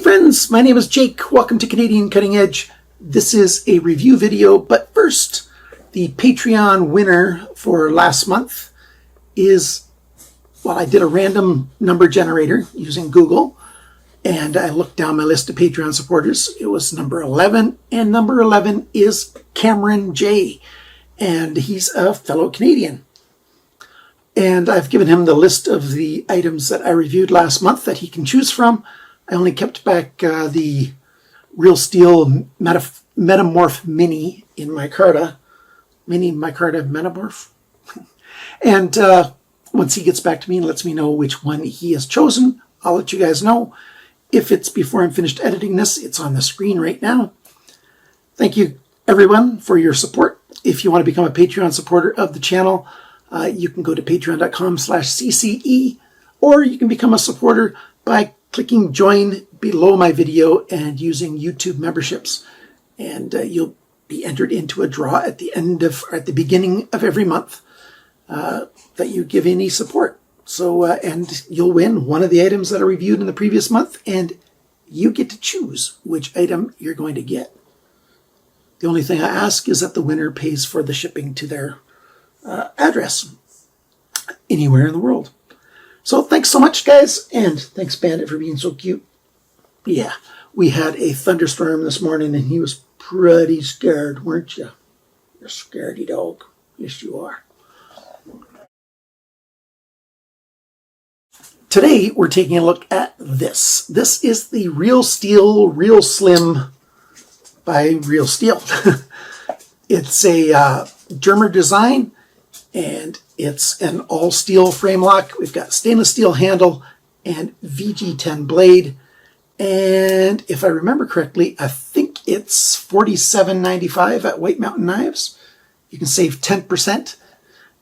friends, my name is Jake. Welcome to Canadian Cutting Edge. This is a review video, but first, the Patreon winner for last month is, well, I did a random number generator using Google, and I looked down my list of Patreon supporters. It was number 11, and number 11 is Cameron J, and he's a fellow Canadian. And I've given him the list of the items that I reviewed last month that he can choose from. I only kept back the Real Steel Metamorph Mini in micarta. Mini micarta Metamorph. And once he gets back to me and lets me know which one he has chosen, I'll let you guys know. If it's before I'm finished editing this, it's on the screen right now. Thank you, everyone, for your support. If you want to become a Patreon supporter of the channel, you can go to patreon.com/CCE, or you can become a supporter by clicking join below my video and using YouTube memberships. And you'll be entered into a draw at the end of, or at the beginning of every month that you give any support. So, and you'll win one of the items that are reviewed in the previous month, and you get to choose which item you're going to get. The only thing I ask is that the winner pays for the shipping to their address anywhere in the world. So thanks so much, guys, and thanks, Bandit, for being so cute. Yeah, we had a thunderstorm this morning, and he was pretty scared, weren't you? You're a scaredy dog. Yes, you are. Today, we're taking a look at this. This is the Real Steel, Real Slim by Real Steel. It's a Jermer design, and it's an all-steel frame lock. We've got stainless steel handle and VG10 blade. And if I remember correctly, I think it's $47.95 at White Mountain Knives. You can save 10%,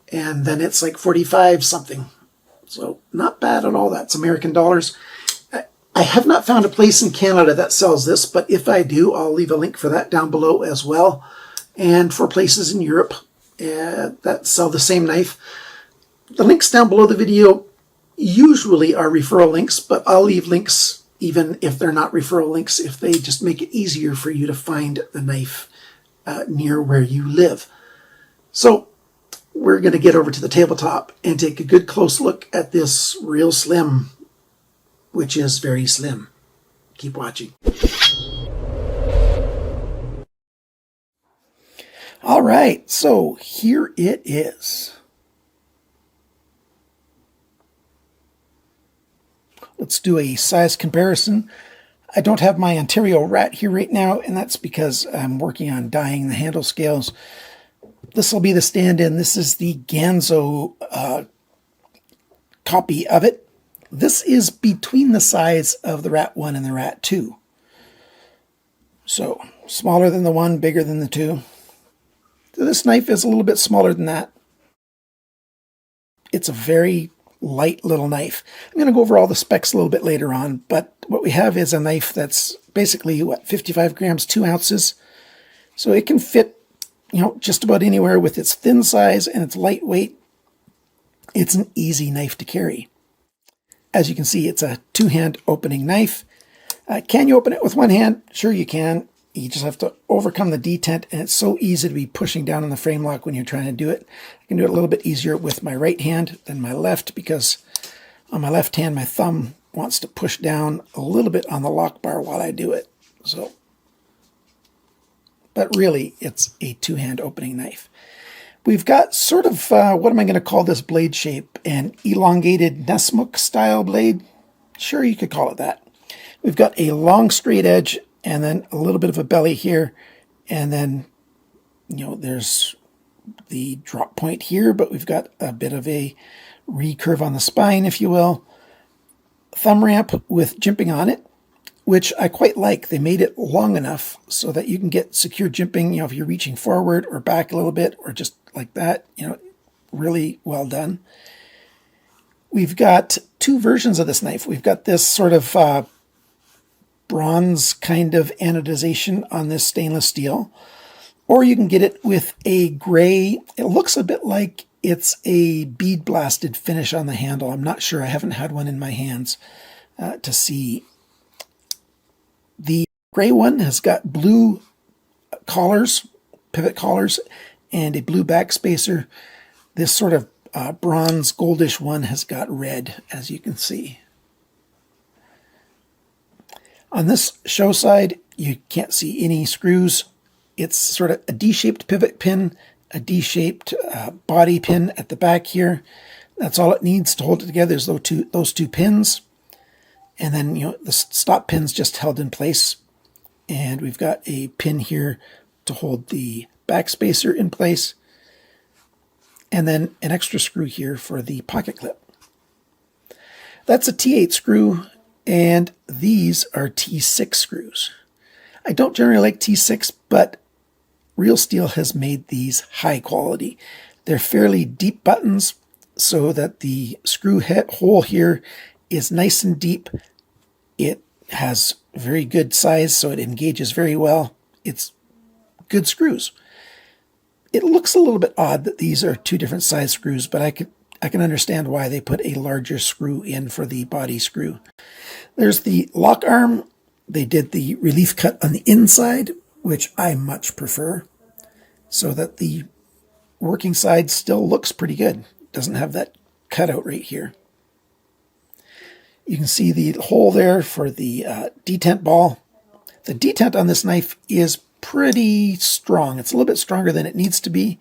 and then it's like $45 something. So not bad at all. That's American dollars. I have not found a place in Canada that sells this, but if I do, I'll leave a link for that down below as well. And for places in Europe that sell the same knife. The links down below the video usually are referral links, but I'll leave links even if they're not referral links, if they just make it easier for you to find the knife near where you live. So we're going to get over to the tabletop and take a good close look at this Real Slim, which is very slim. Keep watching. All right, so here it is. Let's do a size comparison. I don't have my Ontario rat here right now, and that's because I'm working on dyeing the handle scales. This will be the stand-in. This is the Ganzo copy of it. This is between the size of the Rat 1 and the Rat 2. So, smaller than the 1, bigger than the 2. So this knife is a little bit smaller than that. It's a very light little knife. I'm going to go over all the specs a little bit later on, but what we have is a knife that's basically, 55 grams, 2 ounces. So it can fit, just about anywhere with its thin size and its lightweight. It's an easy knife to carry. As you can see, it's a 2-hand opening knife. Can you open it with one hand? Sure you can. You just have to overcome the detent, and it's so easy to be pushing down on the frame lock when you're trying to do it. I can do it a little bit easier with my right hand than my left, because on my left hand, my thumb wants to push down a little bit on the lock bar while I do it. So, but really, it's a 2-hand opening knife. We've got sort of, what am I going to call this blade shape? An elongated Nessmuk style blade? Sure, you could call it that. We've got a long straight edge, and then a little bit of a belly here, and then, there's the drop point here, but we've got a bit of a recurve on the spine, if you will. Thumb ramp with jimping on it, which I quite like. They made it long enough so that you can get secure jimping, if you're reaching forward or back a little bit, or just like that, really well done. We've got 2 versions of this knife. We've got this sort of bronze kind of anodization on this stainless steel, or you can get it with a gray. It looks a bit like it's a bead blasted finish on the handle. I'm not sure. I haven't had one in my hands to see gray one has got blue collars, pivot collars, and a blue backspacer. This sort of bronze goldish one has got red, as you can see. On this show side, you can't see any screws. It's sort of a D-shaped pivot pin, a D-shaped body pin at the back here. That's all it needs to hold it together is those two pins. And then, the stop pin's just held in place. And we've got a pin here to hold the backspacer in place. And then an extra screw here for the pocket clip. That's a T8 screw, and these are T6 screws. I don't generally like T6, but Real Steel has made these high quality. They're fairly deep buttons so that the screw head hole here is nice and deep. It has very good size, so it engages very well. It's good screws. It looks a little bit odd that these are two different size screws, but I can understand why they put a larger screw in for the body screw. There's the lock arm. They did the relief cut on the inside, which I much prefer, so that the working side still looks pretty good. It doesn't have that cutout right here. You can see the hole there for the detent ball. The detent on this knife is pretty strong. It's a little bit stronger than it needs to be.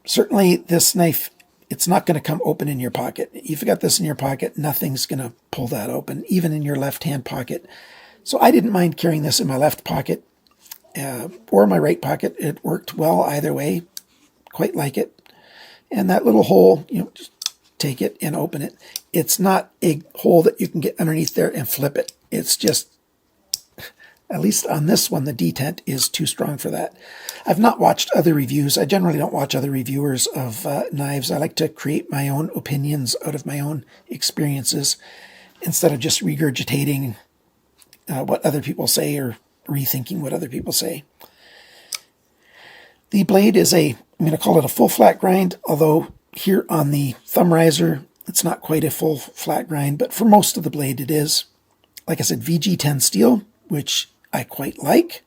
Certainly this knife, it's not going to come open in your pocket. If you've got this in your pocket, nothing's going to pull that open, even in your left-hand pocket. So I didn't mind carrying this in my left pocket or my right pocket. It worked well either way. Quite like it. And that little hole, just take it and open it. It's not a hole that you can get underneath there and flip it. It's just, at least on this one, the detent is too strong for that. I've not watched other reviews. I generally don't watch other reviewers of knives. I like to create my own opinions out of my own experiences instead of just regurgitating what other people say or rethinking what other people say. The blade is I'm going to call it a full flat grind, although here on the thumb riser, it's not quite a full flat grind, but for most of the blade it is. Like I said, VG10 steel, which I quite like.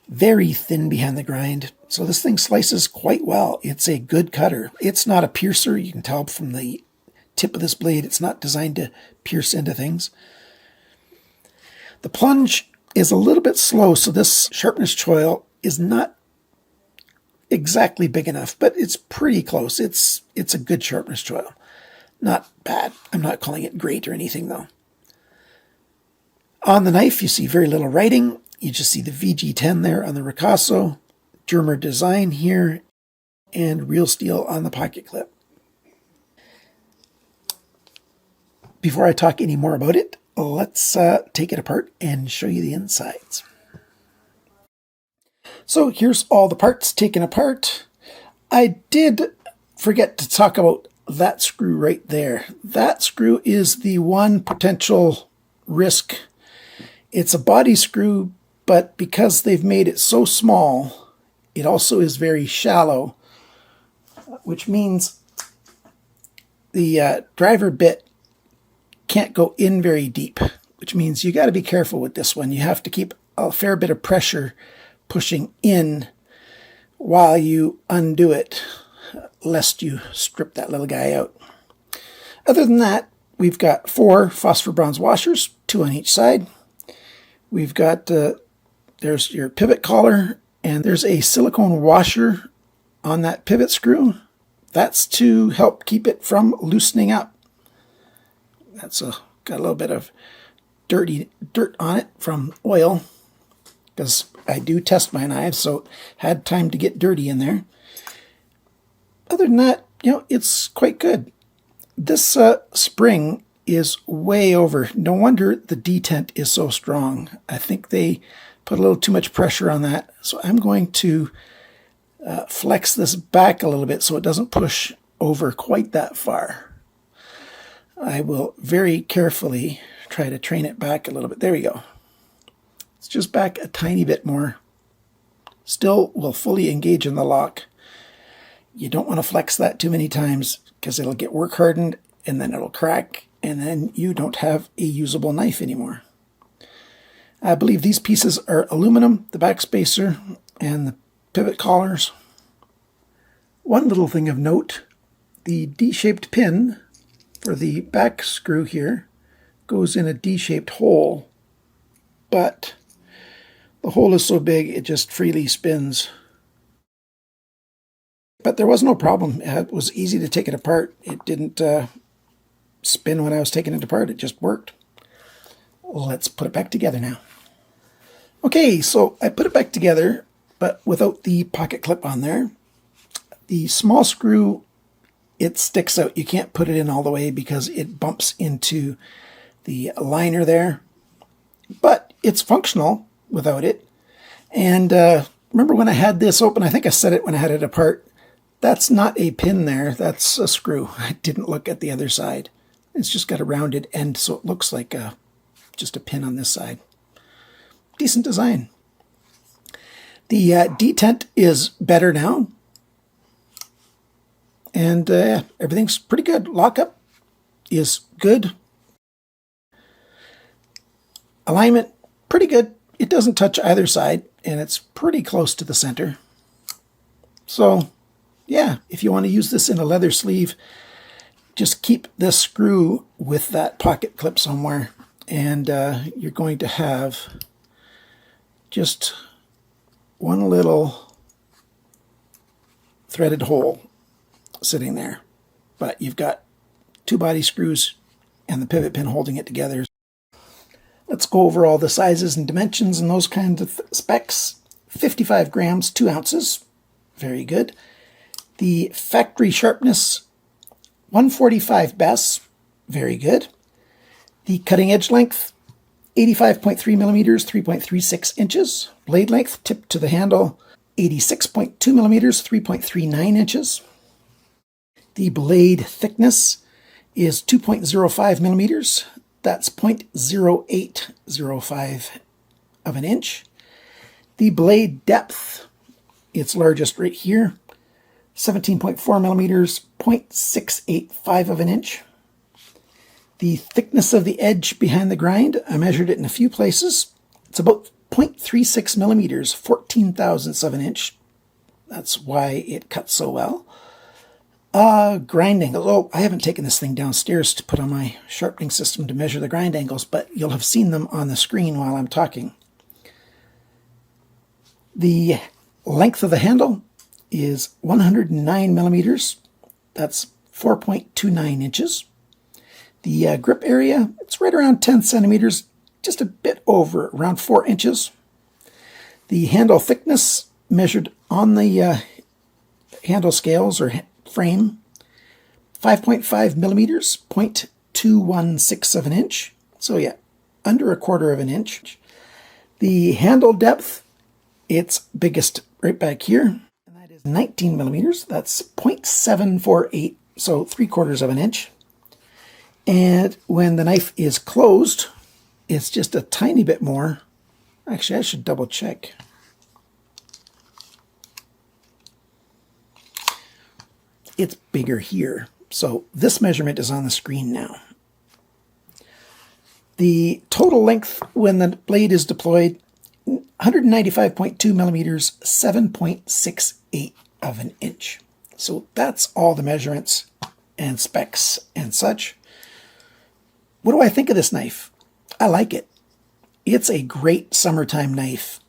Very thin behind the grind, so this thing slices quite well. It's a good cutter. It's not a piercer. You can tell from the tip of this blade, it's not designed to pierce into things. The plunge is a little bit slow, so this sharpness choil is not exactly big enough, but it's pretty close. It's a good sharpness choil. Not bad. I'm not calling it great or anything, though. On the knife, you see very little writing. You just see the VG10 there on the ricasso, Jermer design here, and Real Steel on the pocket clip. Before I talk any more about it, let's take it apart and show you the insides. So here's all the parts taken apart. I did forget to talk about that screw right there. That screw is the one potential risk. It's a body screw, but because they've made it so small, it also is very shallow, which means the driver bit can't go in very deep, which means you got to be careful with this one. You have to keep a fair bit of pressure pushing in while you undo it, lest you strip that little guy out. Other than that, we've got 4 phosphor bronze washers, 2 on each side. We've got, there's your pivot collar, and there's a silicone washer on that pivot screw. That's to help keep it from loosening up. That's got a little bit of dirt on it from oil, because I do test my knives, so had time to get dirty in there. Other than that, it's quite good. This spring is way over. No wonder the detent is so strong. I think they put a little too much pressure on that. So I'm going to flex this back a little bit so it doesn't push over quite that far. I will very carefully try to train it back a little bit. There we go. It's just back a tiny bit more. Still will fully engage in the lock. You don't want to flex that too many times because it'll get work hardened and then it'll crack and then you don't have a usable knife anymore. I believe these pieces are aluminum, the backspacer and the pivot collars. One little thing of note, the D-shaped pin for the back screw here goes in a D-shaped hole, but the hole is so big it just freely spins. But there was no problem. It was easy to take it apart. It didn't spin when I was taking it apart. It just worked. Let's put it back together now. Okay, so I put it back together, but without the pocket clip on there. The small screw, it sticks out. You can't put it in all the way because it bumps into the liner there. But it's functional without it. And remember when I had this open, I think I said it when I had it apart, that's not a pin there, that's a screw. I didn't look at the other side. It's just got a rounded end, so it looks like just a pin on this side. Decent design. The detent is better now. And everything's pretty good. Lockup is good. Alignment, pretty good. It doesn't touch either side, and it's pretty close to the center. So, yeah, if you want to use this in a leather sleeve, just keep this screw with that pocket clip somewhere, and you're going to have just one little threaded hole sitting there. But you've got two body screws and the pivot pin holding it together. Let's go over all the sizes and dimensions and those kinds of specs. 55 grams, 2 ounces. Very good. The factory sharpness, 145 BESS. Very good. The cutting edge length, 85.3 millimeters, 3.36 inches. Blade length, tip to the handle, 86.2 millimeters, 3.39 inches. The blade thickness is 2.05 millimeters. That's 0.0805 of an inch. The blade depth, its largest right here, 17.4 millimeters, 0.685 of an inch. The thickness of the edge behind the grind, I measured it in a few places. It's about 0.36 millimeters, 14 thousandths of an inch. That's why it cuts so well. Grind angles. Oh, I haven't taken this thing downstairs to put on my sharpening system to measure the grind angles, but you'll have seen them on the screen while I'm talking. The length of the handle is 109 millimeters. That's 4.29 inches. The grip area, it's right around 10 centimeters, just a bit over, around 4 inches. The handle thickness measured on the handle scales or frame, 5.5 millimeters, 0.216 of an inch. So yeah, under 1/4 of an inch. The handle depth, it's biggest right back here, and that is 19 millimeters. That's 0.748, so 3/4 of an inch. And when the knife is closed, it's just a tiny bit more. Actually, I should double check. It's bigger here. So this measurement is on the screen now. The total length when the blade is deployed, 195.2 millimeters, 7.68 of an inch. So that's all the measurements and specs and such. What do I think of this knife? I like it. It's a great summertime knife.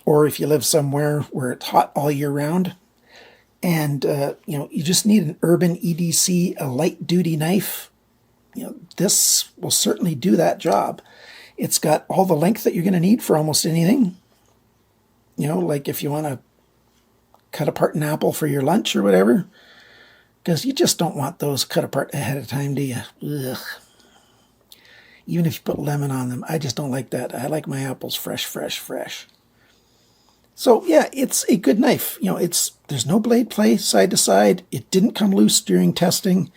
Or if you live somewhere where it's hot all year round, and you just need an urban EDC, a light duty knife, this will certainly do that job. It's got all the length that you're going to need for almost anything. Like if you want to cut apart an apple for your lunch or whatever, because you just don't want those cut apart ahead of time, do you? Ugh. Even if you put lemon on them, I just don't like that. I like my apples fresh, fresh, fresh. So yeah, it's a good knife. There's no blade play side to side. It didn't come loose during testing.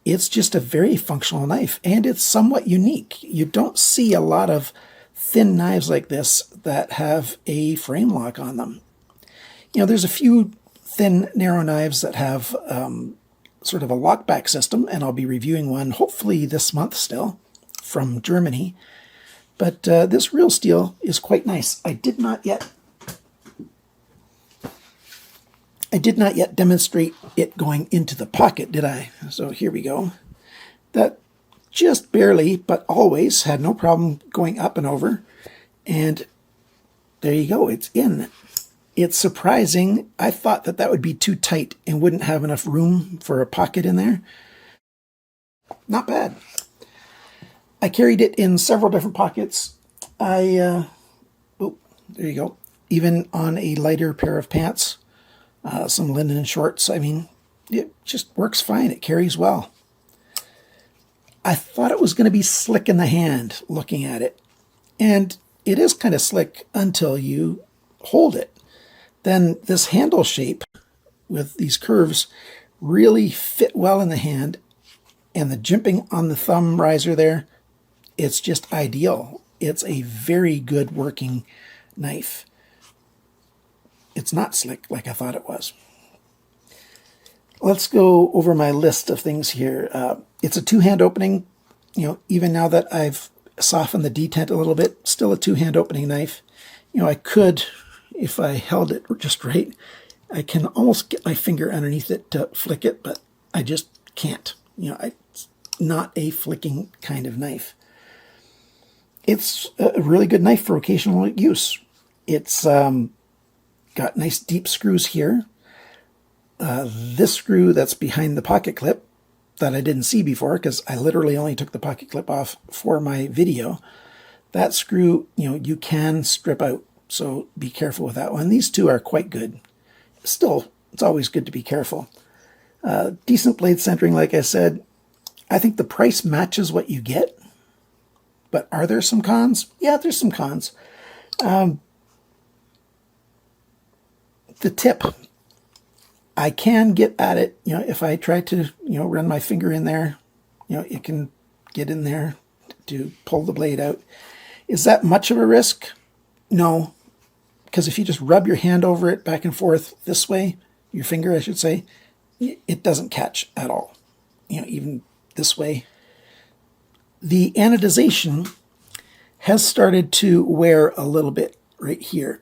It's just a very functional knife, and it's somewhat unique. You don't see a lot of thin knives like this that have a frame lock on them. There's a few thin, narrow knives that have sort of a lockback system, and I'll be reviewing one hopefully this month still. from Germany. But this real steel is quite nice. I did not yet demonstrate it going into the pocket, did I? So here we go. That just barely, but always, had no problem going up and over. And there you go, it's in. It's surprising. I thought that that would be too tight and wouldn't have enough room for a pocket in there. Not bad. I carried it in several different pockets. Oh, there you go. Even on a lighter pair of pants, some linen shorts. I mean, it just works fine. It carries well. I thought it was going to be slick in the hand looking at it. And it is kind of slick until you hold it. Then this handle shape with these curves really fit well in the hand. And the jimping on the thumb riser there, it's just ideal. It's a very good working knife. It's not slick like I thought it was. Let's go over my list of things here. It's a two-hand opening. You know, even now that I've softened the detent a little bit, still a two-hand opening knife. You know, I could, if I held it just right, I can almost get my finger underneath it to flick it, but I just can't. You know, it's not a flicking kind of knife. It's a really good knife for occasional use. It's got nice deep screws here. This screw that's behind the pocket clip that I didn't see before because I literally only took the pocket clip off for my video. That screw, you know, you can strip out, so be careful with that one. These two are quite good. Still, it's always good to be careful. Decent blade centering, like I said. I think the price matches what you get. But are there some cons? Yeah, there's some cons. The tip. I can get at it, you know, if I try to, you know, run my finger in there, you know, it can get in there to pull the blade out. Is that much of a risk? No, because if you just rub your hand over it back and forth this way, your finger, I should say, it doesn't catch at all. You know, even this way. The anodization has started to wear a little bit right here.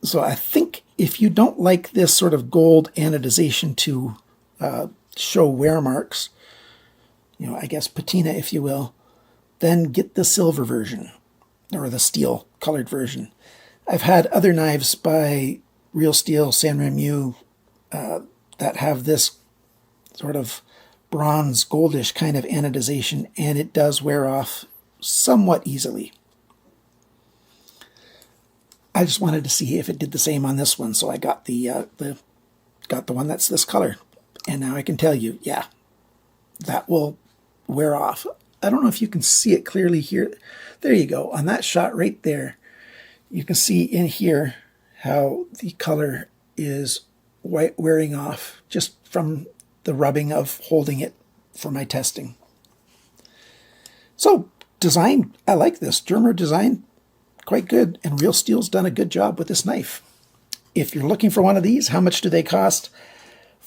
So I think if you don't like this sort of gold anodization to show wear marks, you know, I guess patina, if you will, then get the silver version or the steel colored version. I've had other knives by Real Steel, San Remu, that have this sort of bronze goldish kind of anodization, and it does wear off somewhat easily. I just wanted to see if it did the same on this one, so I got the one that's this color, and now I can tell you, yeah, that will wear off. I don't know if you can see it clearly here. There you go. On that shot right there, you can see in here how the color is wearing off just from the rubbing of holding it for my testing. So design, I like this. Jermer design, quite good, and Real Steel's done a good job with this knife. If you're looking for one of these, how much do they cost?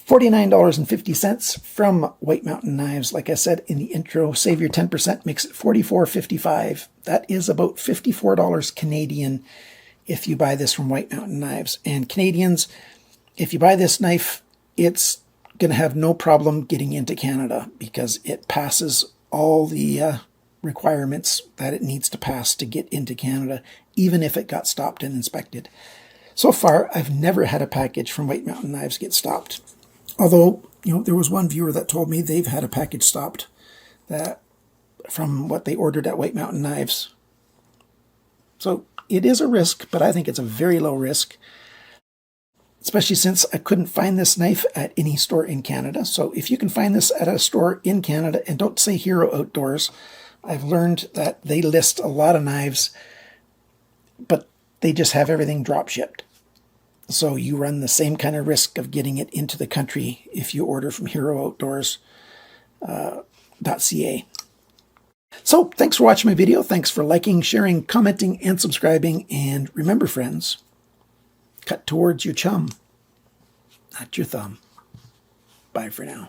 $49.50 from White Mountain Knives. Like I said in the intro, save your 10%, makes it $44.55. That is about $54 Canadian if you buy this from White Mountain Knives. And Canadians, if you buy this knife, it's going to have no problem getting into Canada because it passes all the requirements that it needs to pass to get into Canada, even if it got stopped and inspected. So far, I've never had a package from White Mountain Knives get stopped. Although, you know, there was one viewer that told me they've had a package stopped that from what they ordered at White Mountain Knives. So it is a risk, but I think it's a very low risk, especially since I couldn't find this knife at any store in Canada. So if you can find this at a store in Canada, and don't say Hero Outdoors, I've learned that they list a lot of knives, but they just have everything drop shipped. So you run the same kind of risk of getting it into the country if you order from HeroOutdoors.ca. So thanks for watching my video. Thanks for liking, sharing, commenting, and subscribing. And remember, friends, cut towards your chum, not your thumb. Bye for now.